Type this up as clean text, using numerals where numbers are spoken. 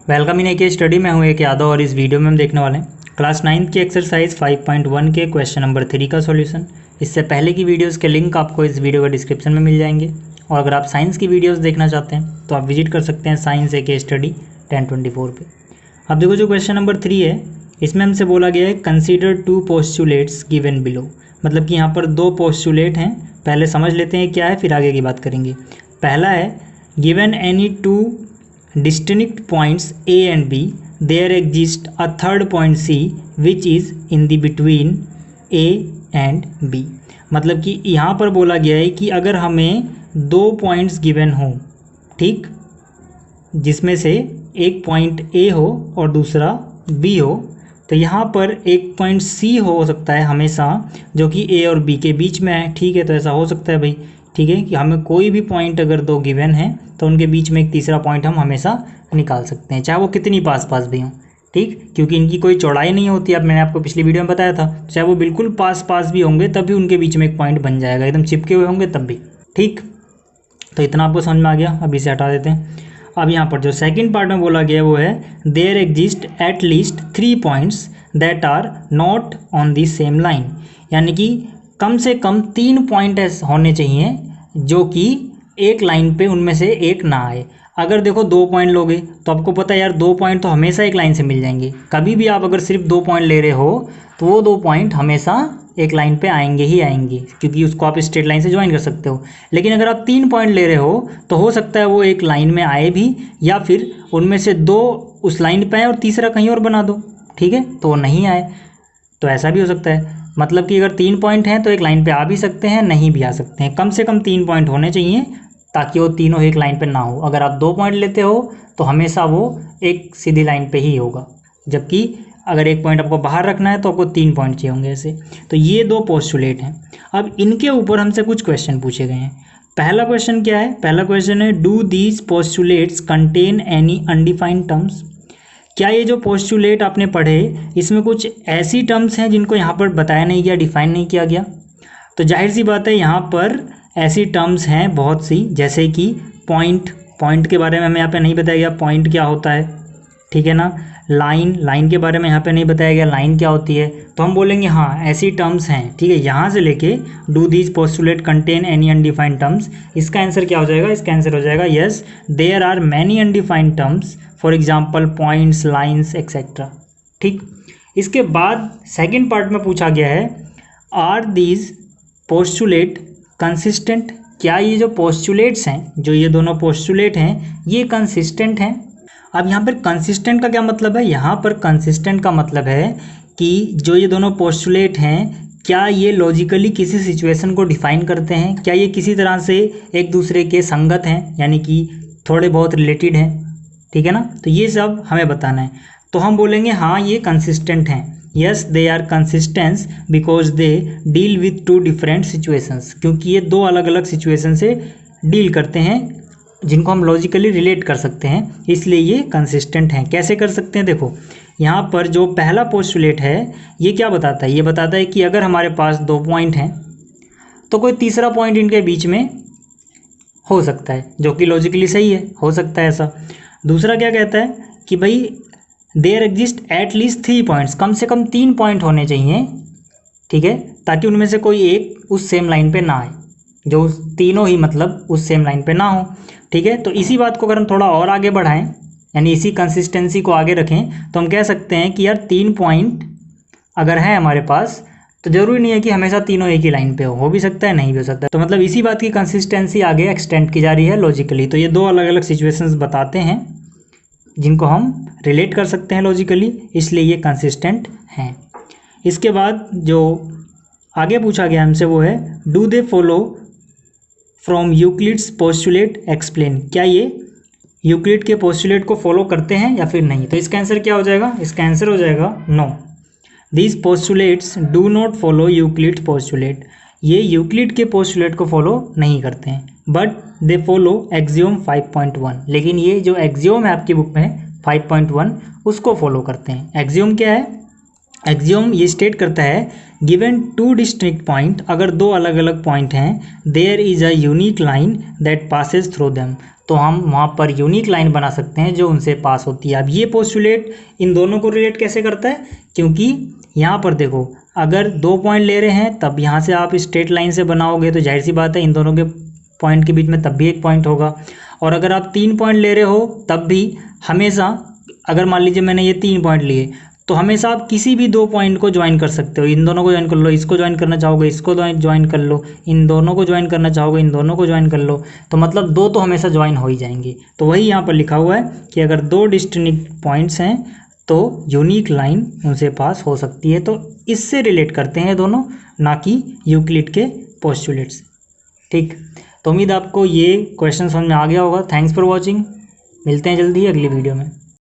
Welcome in के study में हूँ एक यादव और इस वीडियो में हम देखने वाले हैं क्लास 9 की एक्सरसाइज 5.1 के क्वेश्चन नंबर 3 का सॉल्यूशन। इससे पहले की वीडियोस के लिंक आपको इस वीडियो का डिस्क्रिप्शन में मिल जाएंगे और अगर आप साइंस की वीडियोस देखना चाहते हैं तो आप विजिट कर सकते हैं साइंस के स्टडी 1024 पे। अब देखो जो क्वेश्चन नंबर 3 है इसमें हमसे बोला गया है कंसीडर 2 पोस्टुलेट्स गिवन बिलो। मतलब कि यहाँ पर 2 पोस्टुलेट हैं, पहले समझ लेते हैं क्या है फिर आगे की बात करेंगे। पहला है given any 2 distinct points A and B, there exists a third point C which is in the between A and B। मतलब कि यहाँ पर बोला गया है कि अगर हमें 2 पॉइंट्स गिवन हो, ठीक, जिसमें से एक पॉइंट A हो और दूसरा B हो, तो यहाँ पर एक पॉइंट C हो सकता है हमेशा जो कि A और B के बीच में है। ठीक है, तो ऐसा हो सकता है भाई, ठीक है, कि हमें कोई भी पॉइंट अगर 2 गिवन है तो उनके बीच में एक तीसरा पॉइंट हम हमेशा निकाल सकते हैं, चाहे वो कितनी पास पास भी हों। ठीक, क्योंकि इनकी कोई चौड़ाई नहीं होती। अब मैंने आपको पिछली वीडियो में बताया था, चाहे वो बिल्कुल पास पास भी होंगे तब भी उनके बीच में एक पॉइंट बन जाएगा, एकदम चिपके हुए होंगे तब भी। ठीक, तो इतना आपको समझ में आ गया। अब इसे हटा देते हैं। अब यहाँ पर जो सेकेंड पार्ट में बोला गया वो है there exist at least 3 points that are not on the same line. यानी कि कम से कम 3 पॉइंट होने चाहिए जो कि एक लाइन पे उनमें से एक ना आए। अगर देखो 2 पॉइंट लोगे तो आपको पता है यार 2 पॉइंट तो हमेशा एक लाइन से मिल जाएंगे। कभी भी आप अगर सिर्फ 2 पॉइंट ले रहे हो तो वो 2 पॉइंट हमेशा एक लाइन पे आएंगे ही आएंगे, क्योंकि उसको आप स्ट्रेट लाइन से ज्वाइन कर सकते हो। लेकिन अगर आप 3 पॉइंट ले रहे हो तो हो सकता है वो एक लाइन में आए भी, या फिर उनमें से 2 उस लाइन पे आए और तीसरा कहीं और बना दो, ठीक है, तो वो नहीं आए। तो ऐसा भी हो सकता है। मतलब कि अगर 3 पॉइंट हैं तो एक लाइन पे आ भी सकते हैं, नहीं भी आ सकते हैं। कम से कम 3 पॉइंट होने चाहिए ताकि वो तीनों एक लाइन पे ना हो। अगर आप 2 पॉइंट लेते हो तो हमेशा वो एक सीधी लाइन पे ही होगा, जबकि अगर एक पॉइंट आपको बाहर रखना है तो आपको 3 पॉइंट चाहिए होंगे ऐसे। तो ये 2 पोस्टुलेट हैं। अब इनके ऊपर हमसे कुछ क्वेश्चन पूछे गए हैं। पहला क्वेश्चन क्या है? पहला क्वेश्चन है do these postulates contain any undefined terms. क्या ये जो पोस्टुलेट आपने पढ़े इसमें कुछ ऐसी टर्म्स हैं जिनको यहाँ पर बताया नहीं गया, डिफाइन नहीं किया गया? तो जाहिर सी बात है यहाँ पर ऐसी टर्म्स हैं बहुत सी, जैसे कि पॉइंट के बारे में हमें यहाँ पे नहीं बताया गया पॉइंट क्या होता है, ठीक है ना। लाइन के बारे में यहाँ पे नहीं बताया गया लाइन क्या होती है। तो हम बोलेंगे हाँ ऐसी टर्म्स हैं, ठीक है। यहाँ से लेके do these postulate contain any undefined terms, इसका आंसर क्या हो जाएगा? इसका आंसर हो जाएगा yes there are many undefined terms, for example points, lines etcetera. ठीक, इसके बाद सेकेंड पार्ट में पूछा गया है आर दीज पोस्टुलेट कंसिस्टेंट। क्या ये जो पोस्टुलेट्स हैं, जो ये दोनों पोस्टुलेट हैं, ये कंसिस्टेंट हैं? अब यहाँ पर कंसिस्टेंट का क्या मतलब है? यहाँ पर कंसिस्टेंट का मतलब है कि जो ये दोनों पोस्टुलेट हैं क्या ये लॉजिकली किसी सिचुएशन को डिफाइन करते हैं, क्या ये किसी तरह से एक दूसरे के संगत हैं, यानी कि थोड़े बहुत रिलेटेड हैं, ठीक है ना। तो ये सब हमें बताना है। तो हम बोलेंगे हाँ ये कंसिस्टेंट हैं, yes they are consistence because they deal with 2 different situations. क्योंकि ये 2 अलग अलग सिचुएशन से डील करते हैं जिनको हम लॉजिकली रिलेट कर सकते हैं, इसलिए ये कंसिस्टेंट हैं। कैसे कर सकते हैं? देखो यहाँ पर जो पहला पोस्टुलेट है ये क्या बताता है? ये बताता है कि अगर हमारे पास 2 पॉइंट हैं तो कोई तीसरा पॉइंट इनके बीच में हो सकता है, जो कि लॉजिकली सही है, हो सकता है ऐसा। दूसरा क्या कहता है कि भाई there exist at least 3 points, कम से कम 3 पॉइंट होने चाहिए, ठीक है, ताकि उनमें से कोई एक उस सेम लाइन पे ना आए, जो तीनों ही मतलब उस सेम लाइन पे ना हो, ठीक है। तो इसी बात को अगर हम थोड़ा और आगे बढ़ाएं, यानी इसी कंसिस्टेंसी को आगे रखें, तो हम कह सकते हैं कि यार 3 पॉइंट अगर है हमारे पास तो ज़रूरी नहीं है कि हमेशा तीनों एक ही लाइन पे हो भी सकता है, नहीं भी हो सकता है। तो मतलब इसी बात की कंसिस्टेंसी आगे एक्सटेंड की जा रही है लॉजिकली। तो ये 2 अलग अलग सिचुएशंस बताते हैं जिनको हम रिलेट कर सकते हैं लॉजिकली, इसलिए ये कंसिस्टेंट हैं। इसके बाद जो आगे पूछा गया हमसे वो है do they follow from Euclid's postulate explain. क्या ये यूक्लिड के पोस्टुलेट को फॉलो करते हैं या फिर नहीं? तो इसका आंसर क्या हो जाएगा? इसका आंसर हो जाएगा no, these postulates do not follow Euclid postulate. ये यूक्लिड के पोस्टुलेट को फॉलो नहीं करते हैं, बट दे फॉलो एक्सियोम 5.1। लेकिन ये जो एक्सियोम है आपकी बुक में 5.1 उसको फॉलो करते हैं। एक्सियोम क्या है? एक्सियोम ये स्टेट करता है गिवन टू डिस्टिंक्ट पॉइंट, अगर दो अलग अलग पॉइंट हैं, there is a unique line that passes through them, तो हम वहाँ पर यूनिक लाइन बना सकते हैं जो उनसे पास होती है। अब ये पोस्टुलेट इन दोनों को रिलेट कैसे करता है, क्योंकि यहाँ पर देखो अगर 2 पॉइंट ले रहे हैं तब यहाँ से आप स्ट्रेट लाइन से बनाओगे तो जाहिर सी बात है इन दोनों के पॉइंट के बीच में तब भी एक पॉइंट होगा। और अगर आप 3 पॉइंट ले रहे हो तब भी हमेशा, अगर मान लीजिए मैंने ये 3 पॉइंट लिए, तो हमेशा आप किसी भी 2 पॉइंट को ज्वाइन कर सकते हो। इन दोनों को ज्वाइन कर लो, इसको ज्वाइन करना चाहोगे इसको ज्वाइन कर लो, इन दोनों को ज्वाइन करना चाहोगे इन दोनों को ज्वाइन कर लो, तो मतलब 2 तो हमेशा ज्वाइन हो ही जाएंगे। तो वही यहाँ पर लिखा हुआ है कि अगर 2 डिस्टिंक्ट पॉइंट्स हैं तो यूनिक लाइन उनसे पास हो सकती है। तो इससे रिलेट करते हैं दोनों, ना कि यूक्लिड के पोस्टुलेट से। ठीक, तो उम्मीद आपको ये क्वेश्चन समझ में आ गया होगा। थैंक्स फॉर वॉचिंग, मिलते हैं जल्दी अगली वीडियो में।